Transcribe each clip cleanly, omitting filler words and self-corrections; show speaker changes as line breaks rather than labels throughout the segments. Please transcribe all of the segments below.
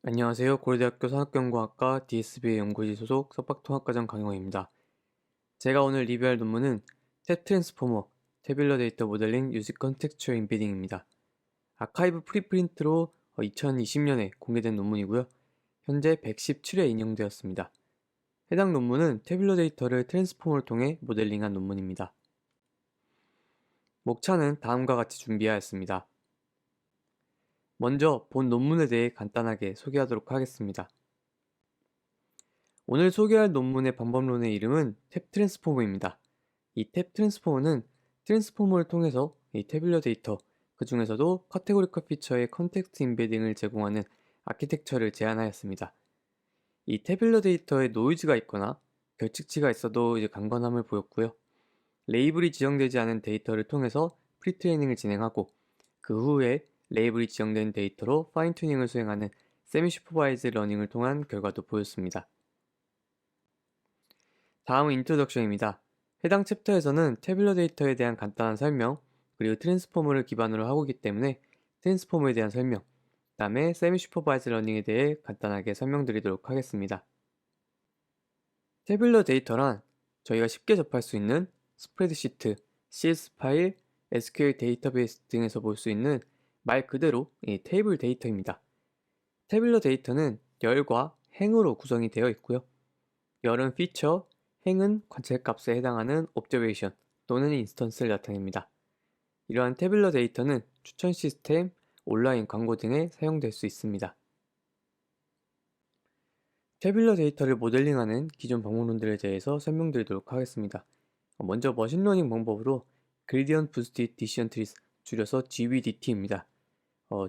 안녕하세요. 고려대학교 산업경공학과 DSB 연구지 소속 석박통합과정 강영호입니다. 제가 오늘 리뷰할 논문은 탭 트랜스포머, 태뷸러 데이터 모델링 유지 컨텍스처 인베딩입니다. 아카이브 프리프린트로 2020년에 공개된 논문이고요. 현재 117회 인용되었습니다. 해당 논문은 태뷸러 데이터를 트랜스포머를 통해 모델링한 논문입니다. 목차는 다음과 같이 준비하였습니다. 먼저 본 논문에 대해 간단하게 소개하도록 하겠습니다. 오늘 소개할 논문의 방법론의 이름은 탭 트랜스포머입니다. 이 탭 트랜스포머는 트랜스포머를 통해서 이 태뷸러 데이터, 그 중에서도 카테고리컬 피처의 컨텍스트 인베딩을 제공하는 아키텍처를 제안하였습니다. 이 태뷸러 데이터에 노이즈가 있거나 결칙치가 있어도 강건함을 보였고요. 레이블이 지정되지 않은 데이터를 통해서 프리트레이닝을 진행하고 그 후에 레이블이 지정된 데이터로 파인 튜닝을 수행하는 세미 슈퍼바이즈 러닝을 통한 결과도 보였습니다. 다음은 인트로덕션입니다. 해당 챕터에서는 태뷸러 데이터에 대한 간단한 설명, 그리고 트랜스포머를 기반으로 하고 있기 때문에 트랜스포머에 대한 설명, 그 다음에 세미 슈퍼바이즈 러닝에 대해 간단하게 설명드리도록 하겠습니다. 태뷸러 데이터란 저희가 쉽게 접할 수 있는 스프레드시트, CS 파일, SQL 데이터베이스 등에서 볼 수 있는 말 그대로 이 테이블 데이터입니다. 태뷸러 데이터는 열과 행으로 구성이 되어 있고요. 열은 피처, 행은 관찰값에 해당하는 observation 또는 인스턴스를 나타냅니다. 이러한 태뷸러 데이터는 추천 시스템, 온라인 광고 등에 사용될 수 있습니다. 태뷸러 데이터를 모델링하는 기존 방법론들에 대해서 설명드리도록 하겠습니다. 먼저 머신러닝 방법으로 Gradient Boosted Decision Trees, 줄여서 GBDT입니다.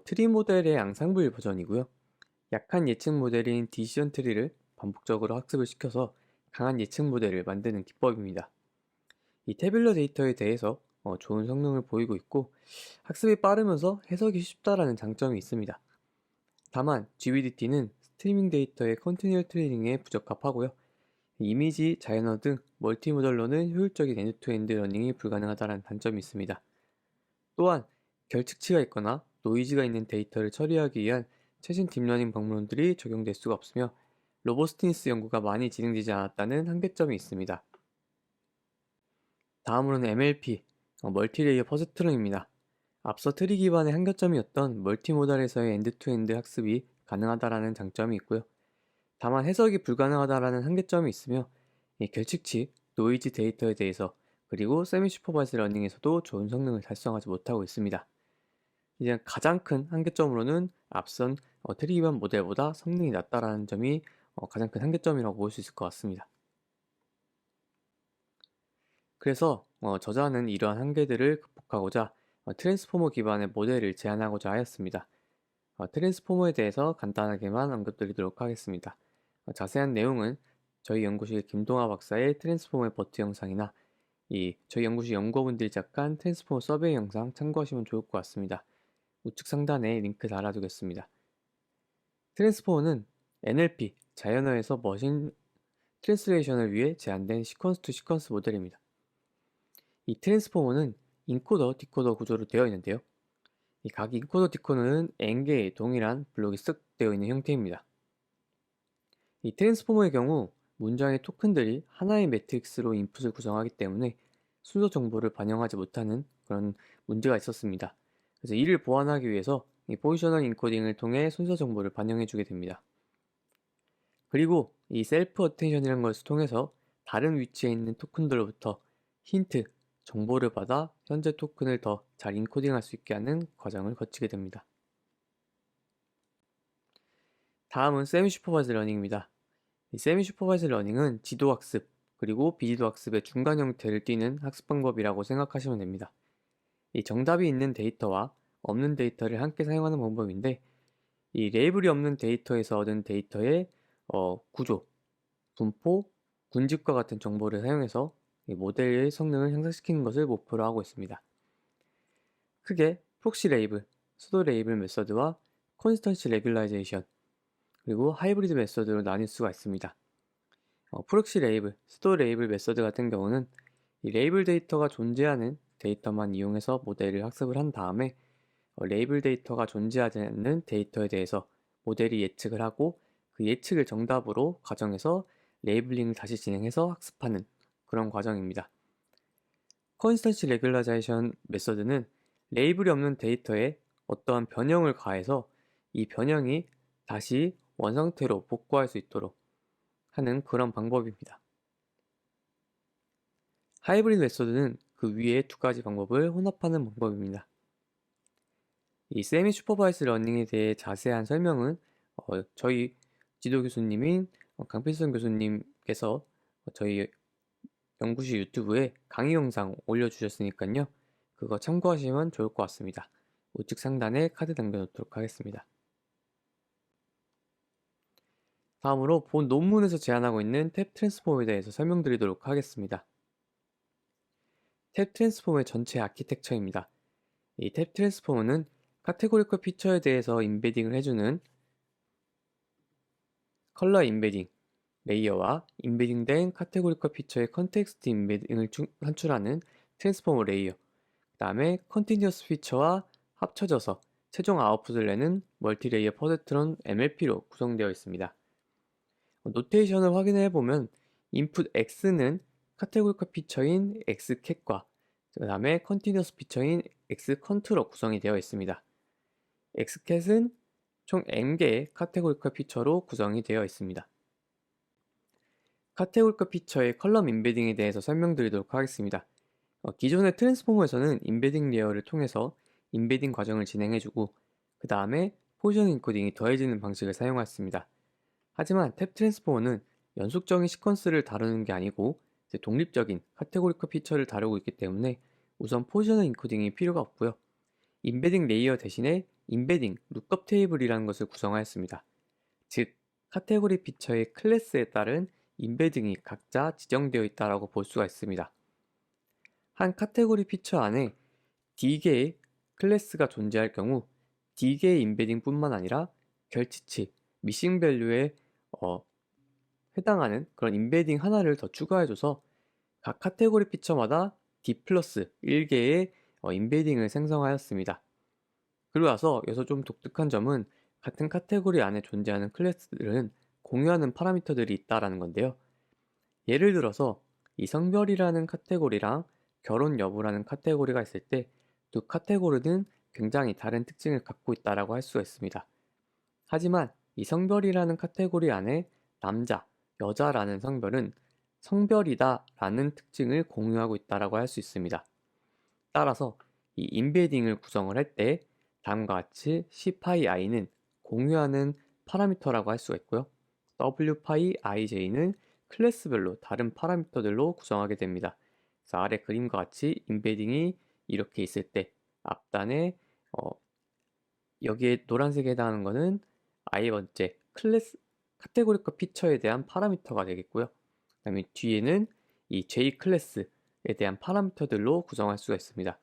트리 모델의 앙상블 버전이고요. 약한 예측 모델인 디시전 트리를 반복적으로 학습을 시켜서 강한 예측 모델을 만드는 기법입니다. 이 태뷸러 데이터에 대해서 좋은 성능을 보이고 있고 학습이 빠르면서 해석이 쉽다라는 장점이 있습니다. 다만 GBDT는 스트리밍 데이터의 컨티뉴얼 트레이닝에 부적합하고요. 이미지, 자연어 등 멀티모델로는 효율적인 엔드투엔드 러닝이 불가능하다는 단점이 있습니다. 또한 결측치가 있거나 노이즈가 있는 데이터를 처리하기 위한 최신 딥러닝 방법론들이 적용될 수가 없으며 로버스티니스 연구가 많이 진행되지 않았다는 한계점이 있습니다. 다음으로는 MLP, 멀티레이어 퍼스트런입니다. 앞서 트리 기반의 한계점이었던 멀티모달에서의 엔드투엔드 학습이 가능하다라는 장점이 있고요. 다만 해석이 불가능하다라는 한계점이 있으며 결측치, 노이즈 데이터에 대해서 그리고 세미 슈퍼바이즈 러닝에서도 좋은 성능을 달성하지 못하고 있습니다. 이제 가장 큰 한계점으로는 앞선 트리 기반 모델보다 성능이 낮다라는 점이 가장 큰 한계점이라고 볼 수 있을 것 같습니다. 그래서 저자는 이러한 한계들을 극복하고자 트랜스포머 기반의 모델을 제안하고자 하였습니다. 트랜스포머에 대해서 간단하게만 언급드리도록 하겠습니다. 자세한 내용은 저희 연구실 김동아 박사의 트랜스포머의 버트 영상이나 저희 연구실 연구원분들이 제작한 트랜스포머 서베이 영상 참고하시면 좋을 것 같습니다. 우측 상단에 링크 달아두겠습니다. 트랜스포머는 NLP, 자연어에서 머신 트랜스레이션을 위해 제안된 시퀀스 투 시퀀스 모델입니다. 이 트랜스포머는 인코더, 디코더 구조로 되어 있는데요. 각 인코더, 디코더는 N개의 동일한 블록이 쓱 되어 있는 형태입니다. 이 트랜스포머의 경우 문장의 토큰들이 하나의 매트릭스로 인풋을 구성하기 때문에 순서 정보를 반영하지 못하는 그런 문제가 있었습니다. 그래서 이를 보완하기 위해서 이 포지셔널 인코딩을 통해 순서 정보를 반영해주게 됩니다. 그리고 이 셀프 어텐션이라는 것을 통해서 다른 위치에 있는 토큰들로부터 힌트, 정보를 받아 현재 토큰을 더 잘 인코딩할 수 있게 하는 과정을 거치게 됩니다. 다음은 세미 슈퍼바이즈 러닝입니다. 이 세미 슈퍼바이즈 러닝은 지도학습 그리고 비지도학습의 중간 형태를 띠는 학습 방법이라고 생각하시면 됩니다. 이 정답이 있는 데이터와 없는 데이터를 함께 사용하는 방법인데 이 레이블이 없는 데이터에서 얻은 데이터의 구조, 분포, 군집과 같은 정보를 사용해서 이 모델의 성능을 향상시키는 것을 목표로 하고 있습니다. 크게 프록시 레이블, 수도 레이블 메서드와 컨시스턴시 레귤라이제이션 그리고 하이브리드 메서드로 나뉠 수가 있습니다. 프록시 레이블, 수도 레이블 메서드 같은 경우는 이 레이블 데이터가 존재하는 데이터만 이용해서 모델을 학습을 한 다음에 레이블 데이터가 존재하지 않는 데이터에 대해서 모델이 예측을 하고 그 예측을 정답으로 가정해서 레이블링을 다시 진행해서 학습하는 그런 과정입니다. 컨시스턴시 레귤라이제이션 메서드는 레이블이 없는 데이터에 어떠한 변형을 가해서 이 변형이 다시 원상태로 복구할 수 있도록 하는 그런 방법입니다. 하이브리드 메소드는 그 위에 두 가지 방법을 혼합하는 방법입니다. 이 세미 슈퍼바이스 러닝에 대해 자세한 설명은 저희 지도 교수님인 강필선 교수님께서 저희 연구실 유튜브에 강의 영상 올려주셨으니까요. 그거 참고하시면 좋을 것 같습니다. 우측 상단에 카드 남겨놓도록 하겠습니다. 다음으로 본 논문에서 제안하고 있는 탭 트랜스폼에 대해서 설명드리도록 하겠습니다. 탭 트랜스폼의 전체 아키텍처입니다. 이 탭 트랜스폼은 카테고리컬 피처에 대해서 인베딩을 해주는 컬러 인베딩 레이어와 인베딩된 카테고리컬 피처의 컨텍스트 인베딩을 산출하는 트랜스포머 레이어, 그 다음에 컨티뉴어스 피처와 합쳐져서 최종 아웃풋을 내는 멀티레이어 퍼세트론 MLP로 구성되어 있습니다. 노테이션을 확인해 보면 인풋 X는 카테고리컬 피처인 X캣과 그 다음에 컨티뉴어스 피처인 X컨트로 구성이 되어 있습니다. X캣은 총 N개의 카테고리컬 피처로 구성이 되어 있습니다. 카테고리컬 피처의 컬럼 인베딩에 대해서 설명드리도록 하겠습니다. 기존의 트랜스포머에서는 인베딩 레이어를 통해서 인베딩 과정을 진행해주고 그 다음에 포지션 인코딩이 더해지는 방식을 사용했습니다. 하지만 탭 트랜스포머는 연속적인 시퀀스를 다루는 게 아니고 독립적인 카테고리컬 피처를 다루고 있기 때문에 우선 포지셔널 인코딩이 필요가 없고요. 인베딩 레이어 대신에 인베딩 룩업 테이블이라는 것을 구성하였습니다. 즉, 카테고리 피처의 클래스에 따른 인베딩이 각자 지정되어 있다고 볼 수가 있습니다. 한 카테고리 피처 안에 D개의 클래스가 존재할 경우 D개의 인베딩 뿐만 아니라 결치치, 미싱 밸류에 해당하는 그런 인베딩 하나를 더 추가해줘서 각 카테고리 피처마다 D 플러스 1개의 인베딩을 생성하였습니다. 그리고 나서 여기서 좀 독특한 점은 같은 카테고리 안에 존재하는 클래스들은 공유하는 파라미터들이 있다라는 건데요. 예를 들어서 이 성별이라는 카테고리랑 결혼 여부라는 카테고리가 있을 때 두 카테고리는 굉장히 다른 특징을 갖고 있다라고 할 수가 있습니다. 하지만 이 성별이라는 카테고리 안에 남자, 여자라는 성별은 성별이다 라는 특징을 공유하고 있다라고 할 수 있습니다. 따라서 이 인베딩을 구성을 할 때 다음과 같이 cπi는 공유하는 파라미터라고 할 수가 있고요. wπij는 클래스별로 다른 파라미터들로 구성하게 됩니다. 그래서 아래 그림과 같이 인베딩이 이렇게 있을 때 앞단에 여기에 노란색에 해당하는 것은 i번째 클래스 카테고리컬 피처에 대한 파라미터가 되겠고요. 그 다음에 뒤에는 이 j 클래스에 대한 파라미터들로 구성할 수가 있습니다.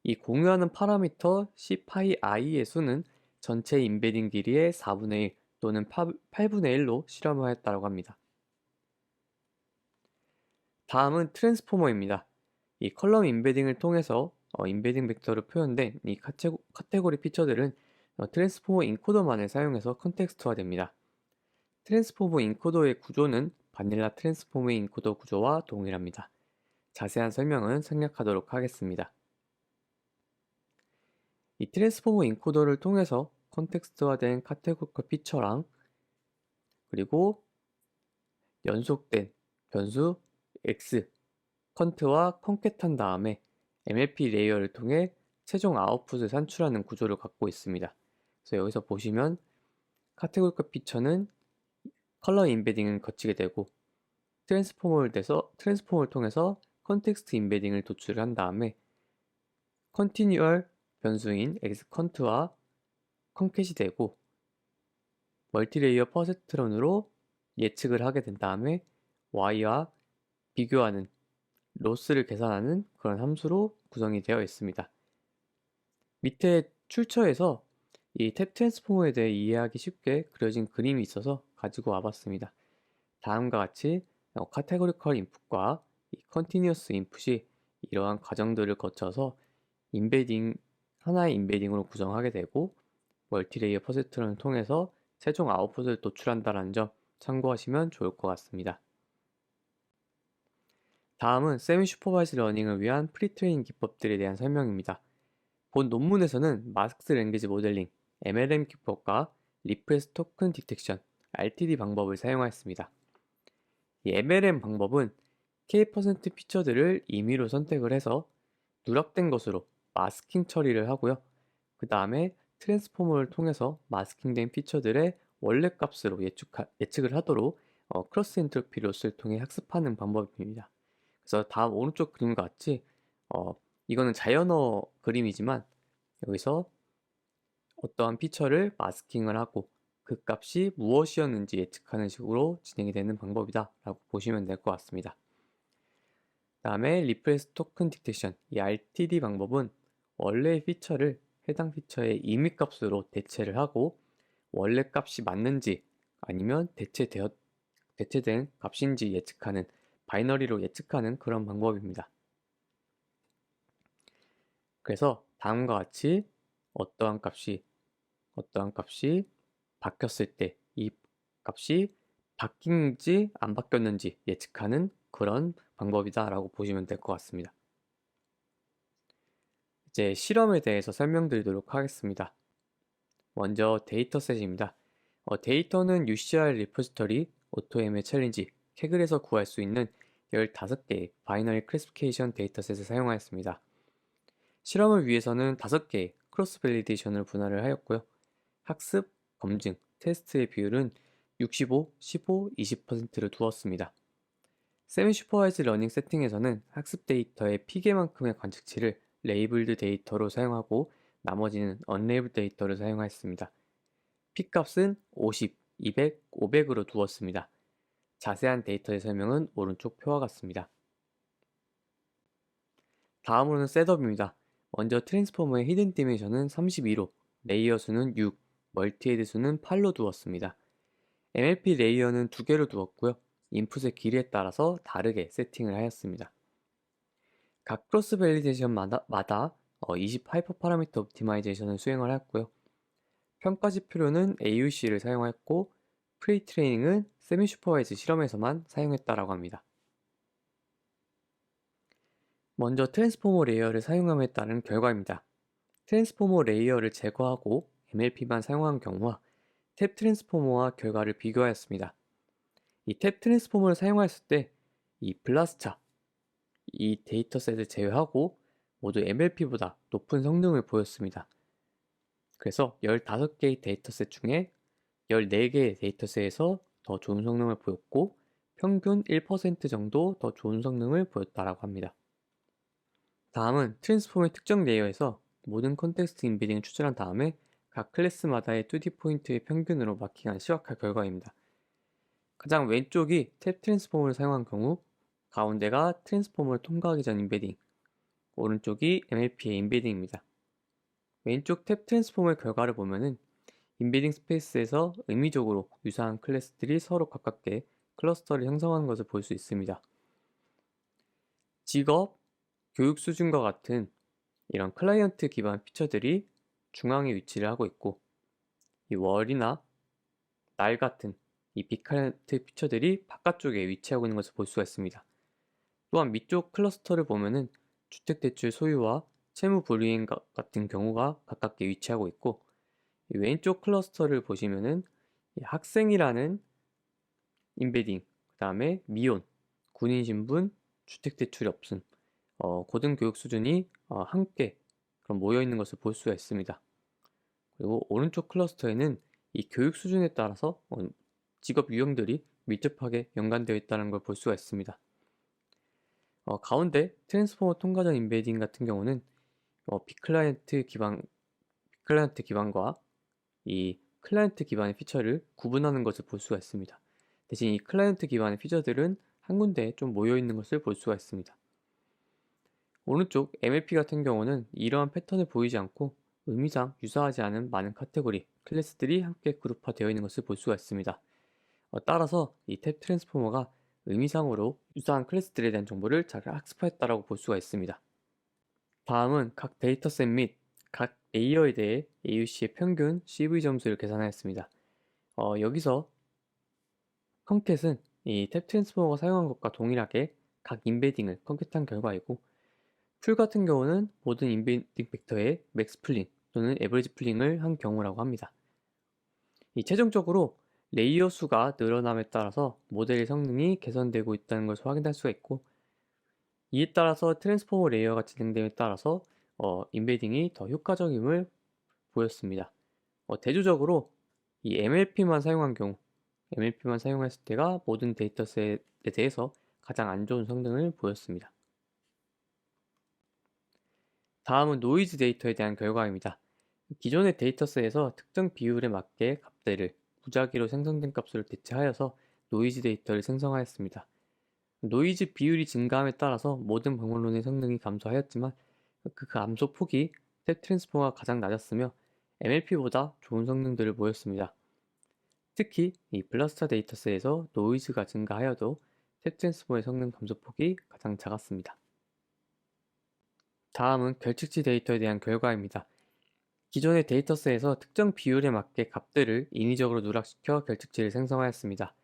이 공유하는 파라미터 cπi의 수는 전체 인베딩 길이의 4분의 1 또는 8분의 1로 실험을 하였다고 합니다. 다음은 트랜스포머입니다. 이 컬럼 인베딩을 통해서 인베딩 벡터로 표현된 이 카테고리 피처들은 트랜스포머 인코더만을 사용해서 컨텍스트화됩니다. 트랜스포머 인코더의 구조는 바닐라 트랜스포머 인코더 구조와 동일합니다. 자세한 설명은 생략하도록 하겠습니다. 이 트랜스포머 인코더를 통해서 컨텍스트화된 카테고리컬 피처랑 그리고 연속된 변수 X 컨트와 컨캣한 다음에 MLP 레이어를 통해 최종 아웃풋을 산출하는 구조를 갖고 있습니다. 그래서 여기서 보시면 카테고리컬 피처는 컬러 인베딩을 거치게 되고 트랜스포머를 통해서 컨텍스트 인베딩을 도출한 다음에 컨티뉴얼 변수인 X컨트와 컨캣이 되고 멀티레이어 퍼세트론으로 예측을 하게 된 다음에 Y와 비교하는 로스를 계산하는 그런 함수로 구성이 되어 있습니다. 밑에 출처에서 이 탭 트랜스포머에 대해 이해하기 쉽게 그려진 그림이 있어서 가지고 와봤습니다. 다음과 같이 카테고리컬 인풋과 이 컨티뉴어스 인풋이 이러한 과정들을 거쳐서 인베딩 하나의 인베딩으로 구성하게 되고 멀티레이어 퍼세트론을 통해서 최종 아웃풋을 도출한다는 점 참고하시면 좋을 것 같습니다. 다음은 세미 슈퍼바이즈 러닝을 위한 프리트레이닝 기법들에 대한 설명입니다. 본 논문에서는 마스크 랭귀지 모델링, MLM 기법과 리프레스 토큰 디텍션, RTD 방법을 사용하였습니다. 이 MLM 방법은 K% 피처들을 임의로 선택을 해서 누락된 것으로 마스킹 처리를 하고요. 그 다음에 트랜스포머를 통해서 마스킹된 피처들의 원래 값으로 예측을 하도록 크로스 엔트로피 로스를 통해 학습하는 방법입니다. 그래서 다음 오른쪽 그림과 같이 이거는 자연어 그림이지만 여기서 어떠한 피처를 마스킹을 하고 그 값이 무엇이었는지 예측하는 식으로 진행이 되는 방법이다 라고 보시면 될 것 같습니다. 다음에 리플레이스 토큰 디텍션, 이 RTD 방법은 원래의 피처를 해당 피처의 임의값으로 대체를 하고 원래 값이 맞는지 아니면 대체된 값인지 예측하는 바이너리로 예측하는 그런 방법입니다. 그래서 다음과 같이 어떠한 값이 바뀌었을 때 이 값이 바뀐지 안 바뀌었는지 예측하는 그런 방법이다 라고 보시면 될 것 같습니다. 이제 실험에 대해서 설명드리도록 하겠습니다. 먼저 데이터셋입니다. 데이터는 UCR 리포지터리, 오토ML 챌린지, 캐글에서 구할 수 있는 15개의 바이너리 클래시피케이션 데이터셋을 사용하였습니다. 실험을 위해서는 5개의 크로스 밸리데이션을 분할을 하였고요. 학습, 검증, 테스트의 비율은 65, 15, 20%를 두었습니다. 세미 슈퍼바이즈 러닝 세팅에서는 학습 데이터의 피개만큼의 관측치를 레이블드 데이터로 사용하고 나머지는 언레이블 데이터를 사용하였습니다. P값은 50, 200, 500으로 두었습니다. 자세한 데이터의 설명은 오른쪽 표와 같습니다. 다음으로는 셋업입니다. 먼저 트랜스포머의 히든 디멘션은 32로, 레이어 수는 6, 멀티헤드 수는 8로 두었습니다. MLP 레이어는 2개로 두었고요. 인풋의 길이에 따라서 다르게 세팅을 하였습니다. 각 크로스 밸리데이션마다 20 하이퍼 파라미터 옵티마이제이션을 수행을 하였고요. 평가 지표로는 AUC를 사용하였고 프리 트레이닝은 세미 슈퍼바이즈 실험에서만 사용했다라고 합니다. 먼저 트랜스포머 레이어를 사용함에 따른 결과입니다. 트랜스포머 레이어를 제거하고 MLP만 사용한 경우와 탭 트랜스포머와 결과를 비교하였습니다. 이 탭 트랜스포머를 사용하였을 때 이 블라스차, 이 데이터셋을 제외하고 모두 MLP보다 높은 성능을 보였습니다. 그래서 15개의 데이터셋 중에 14개의 데이터셋에서 더 좋은 성능을 보였고 평균 1% 정도 더 좋은 성능을 보였다라고 합니다. 다음은 트랜스폼의 특정 레이어에서 모든 컨텍스트 인베딩을 추출한 다음에 각 클래스마다의 2D 포인트의 평균으로 마킹한 시각화 결과입니다. 가장 왼쪽이 탭 트랜스폼을 사용한 경우, 가운데가 트랜스폼을 통과하기 전 인베딩, 오른쪽이 MLP의 인베딩입니다. 왼쪽 탭 트랜스폼의 결과를 보면은 인베딩 스페이스에서 의미적으로 유사한 클래스들이 서로 가깝게 클러스터를 형성하는 것을 볼 수 있습니다. 직업, 교육 수준과 같은 이런 클라이언트 기반 피처들이 중앙에 위치를 하고 있고 이 월이나 날 같은 이 비클라이언트 피처들이 바깥쪽에 위치하고 있는 것을 볼 수가 있습니다. 또한 밑쪽 클러스터를 보면은 주택대출 소유와 채무 불이행 같은 경우가 가깝게 위치하고 있고 이 왼쪽 클러스터를 보시면은 학생이라는 인베딩, 그 다음에 미혼, 군인 신분, 주택대출이 없음, 고등교육 수준이 함께 그럼 모여 있는 것을 볼 수가 있습니다. 그리고 오른쪽 클러스터에는 이 교육 수준에 따라서 직업 유형들이 밀접하게 연관되어 있다는 걸 볼 수가 있습니다. 가운데 트랜스포머 통과전 인베딩 같은 경우는 비클라이언트 기반과 이 클라이언트 기반의 피처를 구분하는 것을 볼 수가 있습니다. 대신 이 클라이언트 기반의 피처들은 한 군데에 좀 모여 있는 것을 볼 수가 있습니다. 오른쪽 MLP 같은 경우는 이러한 패턴을 보이지 않고 의미상 유사하지 않은 많은 카테고리, 클래스들이 함께 그룹화되어 있는 것을 볼 수가 있습니다. 따라서 이 탭 트랜스포머가 의미상으로 유사한 클래스들에 대한 정보를 잘 학습하였다고 볼 수가 있습니다. 다음은 각 데이터셋 및 각 레이어에 대해 AUC의 평균 CV 점수를 계산하였습니다. 여기서 컨캣은 이 탭 트랜스포머가 사용한 것과 동일하게 각 인베딩을 컨캣한 결과이고, 풀 같은 경우는 모든 인베딩 벡터의 맥스 풀링 또는 에버리지 풀링을 한 경우라고 합니다. 이 최종적으로 레이어 수가 늘어남에 따라서 모델의 성능이 개선되고 있다는 것을 확인할 수가 있고, 이에 따라서 트랜스포머 레이어가 진행됨에 따라서 인베딩이 더 효과적임을 보였습니다. 대조적으로 이 MLP만 사용한 경우, MLP만 사용했을 때가 모든 데이터셋에 대해서 가장 안 좋은 성능을 보였습니다. 다음은 노이즈 데이터에 대한 결과입니다. 기존의 데이터셋에서 특정 비율에 맞게 값들을 무작위로 생성된 값으로 대체하여서 노이즈 데이터를 생성하였습니다. 노이즈 비율이 증가함에 따라서 모든 방문론의 성능이 감소하였지만 그 감소 폭이 탭 트랜스포머가 가장 낮았으며 MLP보다 좋은 성능들을 보였습니다. 특히 이 블라스터 데이터셋에서 노이즈가 증가하여도 탭 트랜스포머의 성능 감소폭이 가장 작았습니다. 다음은 결측치 데이터에 대한 결과입니다. 기존의 데이터셋에서 특정 비율에 맞게 값들을 인위적으로 누락시켜 결측치를 생성하였습니다.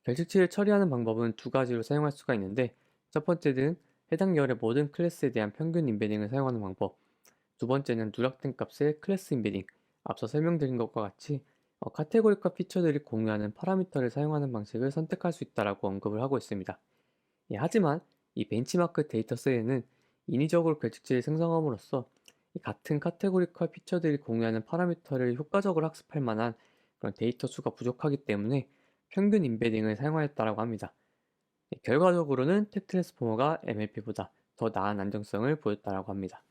결측치를 처리하는 방법은 두 가지로 사용할 수가 있는데, 첫 번째는 해당 열의 모든 클래스에 대한 평균 인베딩을 사용하는 방법, 두 번째는 누락된 값의 클래스 인베딩, 앞서 설명드린 것과 같이 카테고리과 피처들이 공유하는 파라미터를 사용하는 방식을 선택할 수 있다고 언급을 하고 있습니다. 하지만 이 벤치마크 데이터셋에는 인위적으로 결측치를 생성함으로써 같은 카테고리과 피처들이 공유하는 파라미터를 효과적으로 학습할 만한 그런 데이터 수가 부족하기 때문에 평균 인베딩을 사용하였다고 합니다. 결과적으로는 탭 트랜스포머가 MLP보다 더 나은 안정성을 보였다고 합니다.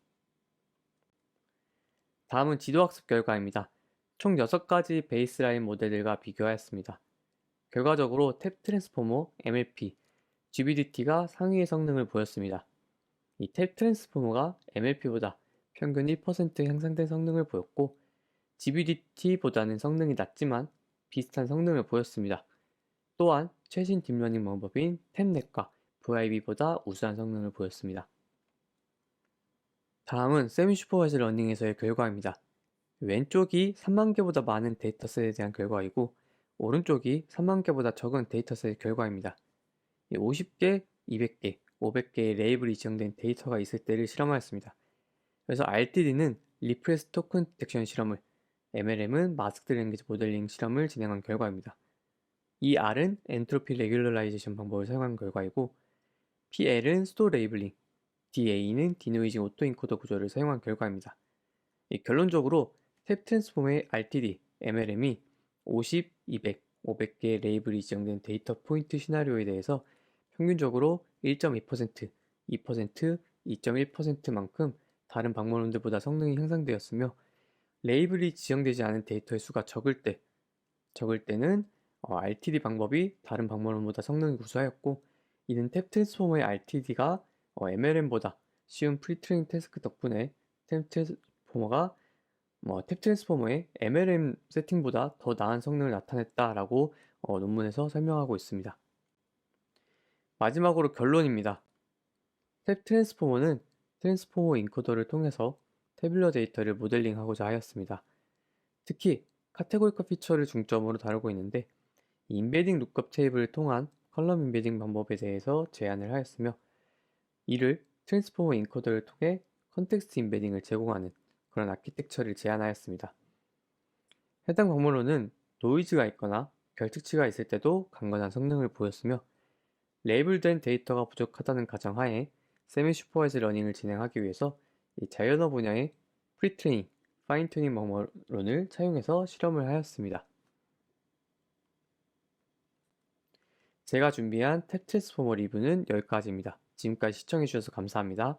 다음은 지도학습 결과입니다. 총 6가지 베이스라인 모델들과 비교하였습니다. 결과적으로 탭 트랜스포머, MLP, GBDT가 상위의 성능을 보였습니다. 이 탭 트랜스포머가 MLP보다 평균 1% 향상된 성능을 보였고, GBDT보다는 성능이 낮지만 비슷한 성능을 보였습니다. 또한 최신 딥러닝 방법인 탭넷과 VIB보다 우수한 성능을 보였습니다. 다음은 세미 슈퍼바이즈 러닝에서의 결과입니다. 왼쪽이 3만 개보다 많은 데이터셋에 대한 결과이고, 오른쪽이 3만 개보다 적은 데이터셋의 결과입니다. 50개, 200개, 500개의 레이블이 지정된 데이터가 있을 때를 실험하였습니다. 그래서 RTD는 리프레스 토큰 디텍션 실험을, MLM은 마스크드 랭귀지 모델링 실험을 진행한 결과입니다. 이 R은 엔트로피 레귤러라이제이션 방법을 사용한 결과이고, PL은 스토어 레이블링, DA는 디노이징 오토인코더 구조를 사용한 결과입니다. 결론적으로 탭 트랜스폼의 RTD, MLM이 50, 200, 500개의 레이블이 지정된 데이터 포인트 시나리오에 대해서 평균적으로 1.2%, 2%, 2.1%만큼 다른 방문원들보다 성능이 향상되었으며, 레이블이 지정되지 않은 데이터의 수가 적을 때는 RTD 방법이 다른 방문원보다 성능이 우수하였고, 이는 탭 트랜스포머의 RTD가 MLM보다 쉬운 프리트레인 태스크 덕분에 탭 트랜스포머의 MLM 세팅보다 더 나은 성능을 나타냈다라고 논문에서 설명하고 있습니다. 마지막으로 결론입니다. 탭 트랜스포머는 트랜스포머 인코더를 통해서 태블러 데이터를 모델링하고자 하였습니다. 특히 카테고리카 피처를 중점으로 다루고 있는데, 인베딩 룩업 테이블을 통한 컬럼 인베딩 방법에 대해서 제안을 하였으며, 이를 트랜스포머 인코더를 통해 컨텍스트 인베딩을 제공하는 그런 아키텍처를 제안하였습니다. 해당 방문로는 노이즈가 있거나 결측치가 있을 때도 강건한 성능을 보였으며, 레이블된 데이터가 부족하다는 가정하에 세미 슈퍼바이즈 러닝을 진행하기 위해서 이 자연어 분야의 프리트레이닝, 파인튜닝 방법론을 차용해서 실험을 하였습니다. 제가 준비한 탭 트랜스포머 리뷰는 여기까지입니다. 지금까지 시청해주셔서 감사합니다.